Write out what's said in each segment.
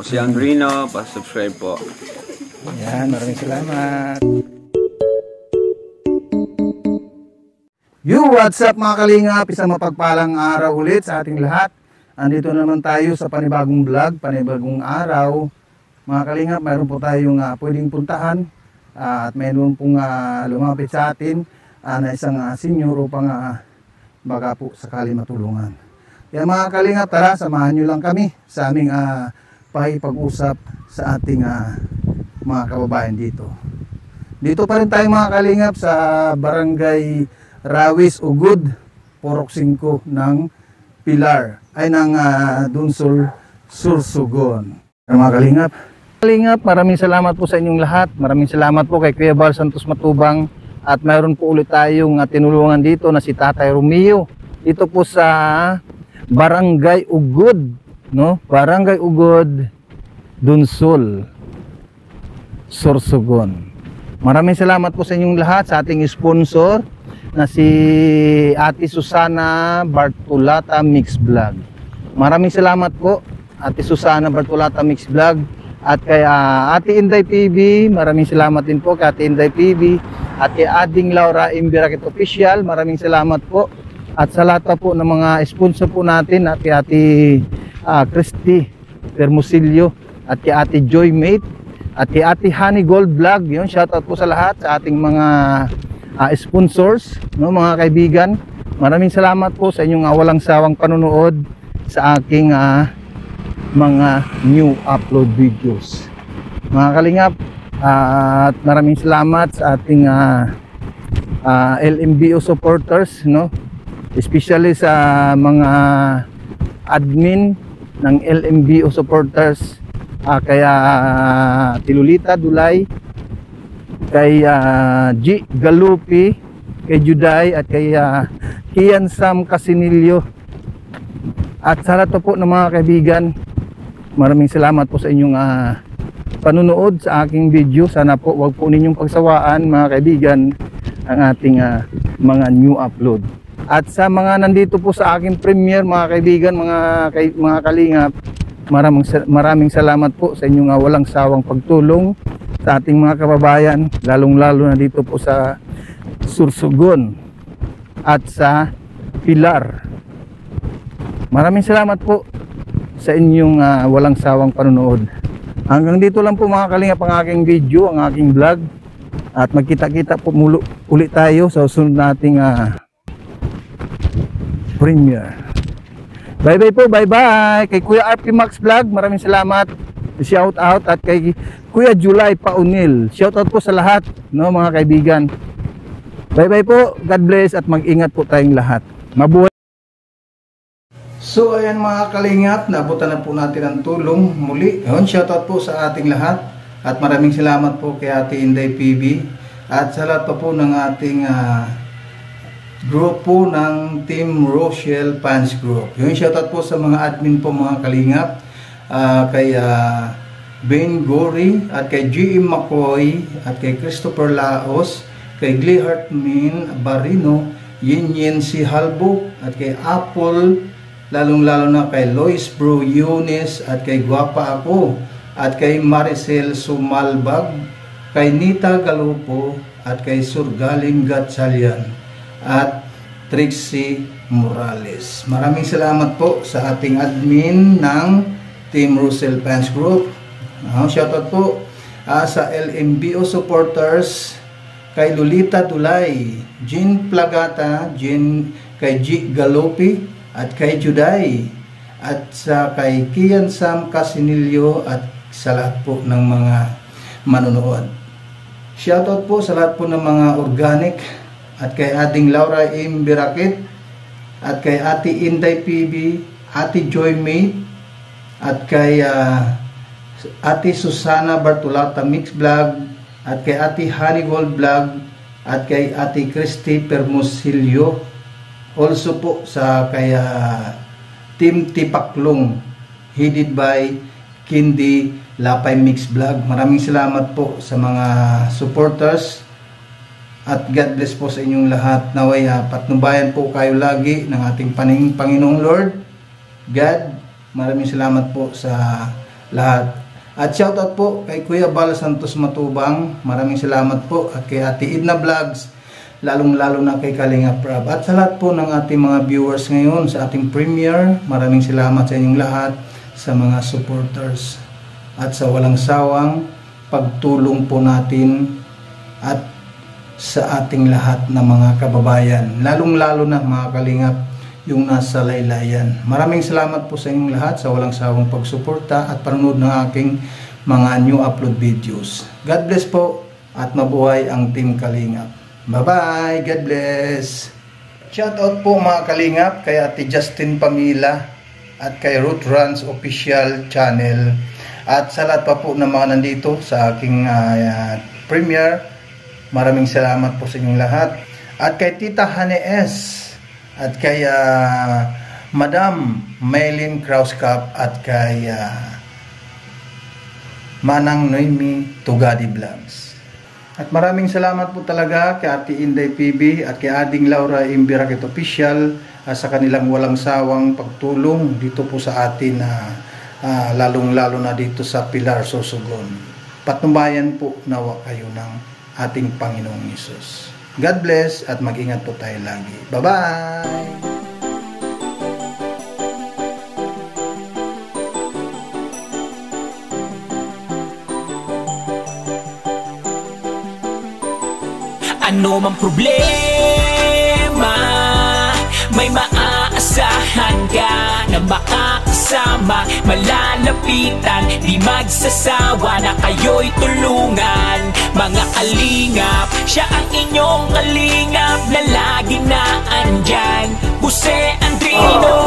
Ako si Andrino, pa-subscribe po. Yan, maraming salamat. What's up mga kalingap? Isang mapagpalang araw ulit sa ating lahat. Andito naman tayo sa panibagong vlog, panibagong araw. Mga kalingap, mayroon po tayong pwedeng puntahan at mayroon pong lumapit sa atin na isang senior upang baka po sakali matulungan. Kaya mga kalingap, tara, samahan nyo lang kami sa aming pakipag-usap sa ating mga kababayan dito. Dito pa rin tayo mga kalingap sa Barangay Rawis Ugod, Purok 5 ng Pilar, ay ng Dunsol, Sursugon. Mga kalingap, maraming salamat po sa inyong lahat. Maraming salamat po kay Kuya Val Santos Matubang. At mayroon po ulit tayong tinulungan dito na si Tatay Romeo. Dito po sa Barangay Ugod, no? Barangay Ugod, Dunsol, Sursugon. Maraming salamat po sa inyong lahat, sa ating sponsor na si Ate Susana Bartolata Mix Vlog. Maraming salamat po Ate Susana Bartolata Mix Vlog. At kay Ate Inday PB, maraming salamat din po kay Ate Inday PB. At kay Ading Laura Imbirakit Official, maraming salamat po. At sa lahat po ng mga sponsor po natin, at kay Ate Christy Permusilio, at kay Ate Joy Mate, at kay Ate Honey Gold Vlog. Yun, shoutout po sa lahat, sa ating mga sponsors, no, mga kaibigan. Maraming salamat po sa inyong walang sawang panunood sa aking mga new upload videos. Mga kalingap, at maraming salamat sa ating LMBO supporters, no? Especially sa mga admin ng LMBO supporters, kaya Tilulita Dulay, kay G Galupi, kay Juday, at kay Kian Sam Casinilio, at sa lahat po ng mga kaibigan. Maraming salamat po sa inyong panunood sa aking video. Sana po wag po ninyong pagsawaan mga kaibigan ang ating mga new upload. At sa mga nandito po sa aking premiere mga kaibigan, mga kalingap, maraming salamat po sa inyong walang sawang pagtulong sa ating mga kababayan, lalong-lalo na dito po sa Sursugon at sa Pilar. Maraming salamat po sa inyong walang sawang panunood. Hanggang dito lang po mga kalingap ang aking video, ang aking vlog. At magkita-kita po ulit tayo sa susunod nating premiere. Bye-bye po, bye-bye! Kay Kuya RP Max Vlog, maraming salamat. Shout out. At kay Kuya July Paunil, shout out po sa lahat, no, mga kaibigan. Bye-bye po, God bless, at mag-ingat po tayong lahat. Mabuhay! So ayan mga kalingap, naabutan na po natin ang tulong muli. Yun, shoutout po sa ating lahat. At maraming salamat po kay Ate Inday PB. At sa lahat pa po ng ating grupo ng Team Rochelle Fans Group. Yun, shoutout po sa mga admin po mga kalingap. Kay Ben Gory, at kay G.M. McCoy, at kay Christopher Laos, kay Glihart Min Barino, Yin Si Halbo, at kay Apple, lalong-lalo na kay Lois Bro Yunis, at kay Guapa Ako, at kay Maricel Sumalbag, kay Nita Galupo, at kay Surgaling Gatchalian, at Trixie Morales. Maraming salamat po sa ating admin ng Team Rochelle Fans Group. Shoutout po sa LMBO supporters, kay Lolita Dulay, Jean Plagata, kay G Galopi, at kay Juday, at sa kay Kian Sam Casinilio, at sa lahat po ng mga manonood. Shoutout po sa lahat po ng mga organic, at kay Ading Laura Imbirakit, at kay Ate Inday PB, Ate Joy May, at kay Ate Susana Bartolata Mix Vlog, at kay Ate Honey Gold Vlog, at kay Ate Christy Permusilio. Also po sa kay Team Tipaklong, headed by Kindi Lapay Mix Vlog. Maraming salamat po sa mga supporters, at God bless po sa inyong lahat. Naway patnubayan po kayo lagi ng ating Panginoong Lord God. Maraming salamat po sa lahat. At shoutout po kay Kuya Bal Santos Matubang, maraming salamat po, at kay Ate Edna Vlogs, lalong-lalo na kay Kalinga Prab. At sa lahat po ng ating mga viewers ngayon sa ating premiere, maraming salamat sa inyong lahat, sa mga supporters, at sa walang sawang pagtulong po natin at sa ating lahat ng mga kababayan, lalong-lalo na mga kalingap yung nasa laylayan. Maraming salamat po sa inyong lahat sa walang sawang pagsuporta at panonood ng aking mga new upload videos. God bless po at mabuhay ang Team Kalingap. Bye-bye! God bless! Shoutout po mga kalingap kay Ate Justin Pamila at kay Ruth Runs Official Channel, at sa lahat pa po ng mga nandito sa aking premiere. Maraming salamat po sa inyong lahat, at kay Tita Hane S, at kay Madam Maylin Krauskap, at kay Manang Noemi Tugadi Vlogs. At maraming salamat po talaga kay Ate Inday PB at kay Ading Laura Imbirakit Official sa kanilang walang sawang pagtulong dito po sa atin, lalong-lalo na dito sa Pilar, Sorsogon. Patnubayan po nawa kayo ng ating Panginoong Hesus. God bless at mag-ingat po tayo lagi. Bye-bye! Ano mang problema, may maaasahan ka na makakasama, malalapitan, di magsasawa na kayo'y tulungan. Mga kalingap, siya ang inyong kalingap na lagi na andyan. Jose Andrino,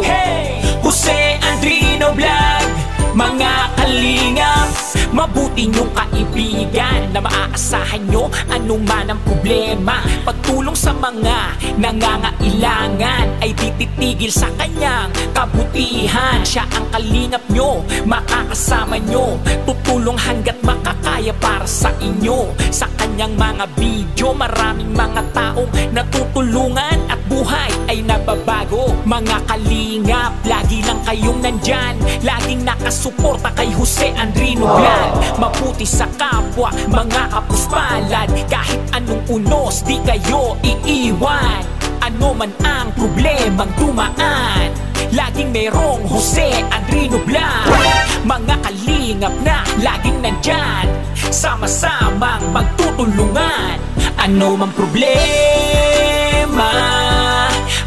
hey! Jose Andrino Vlog. Mga kalingap, mabuti niyong kaibigan na maaasahan nyo anuman ang problema. Pagtulong sa mga nangangailangan ay tititigil sa kanyang kabutihan. Siya ang kalingap nyo, makakasama nyo, tutulong hanggat makakaya para sa inyo. Sa kanyang mga video, maraming mga taong natutulungan at buhay ay nababago. Mga kalingap, lagi lang kayong nandyan, laging nakasuporta kay Jose Andrino Vlog. Mabuti sa kapwa, mga kapuspalad, kahit anong unos di kayo iiwan. Ano man ang problemang dumaan, laging merong Jose Andrino Vlog. Mga kalingap na laging nandyan, sama-samang magtutulungan. Ano man problema,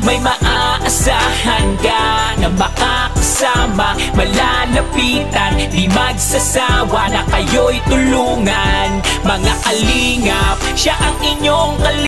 may maaasahan ka na makakasama, malalapitan, di magsasawa na kayo'y tulungan. Mga kalingap, siya ang inyong kalingap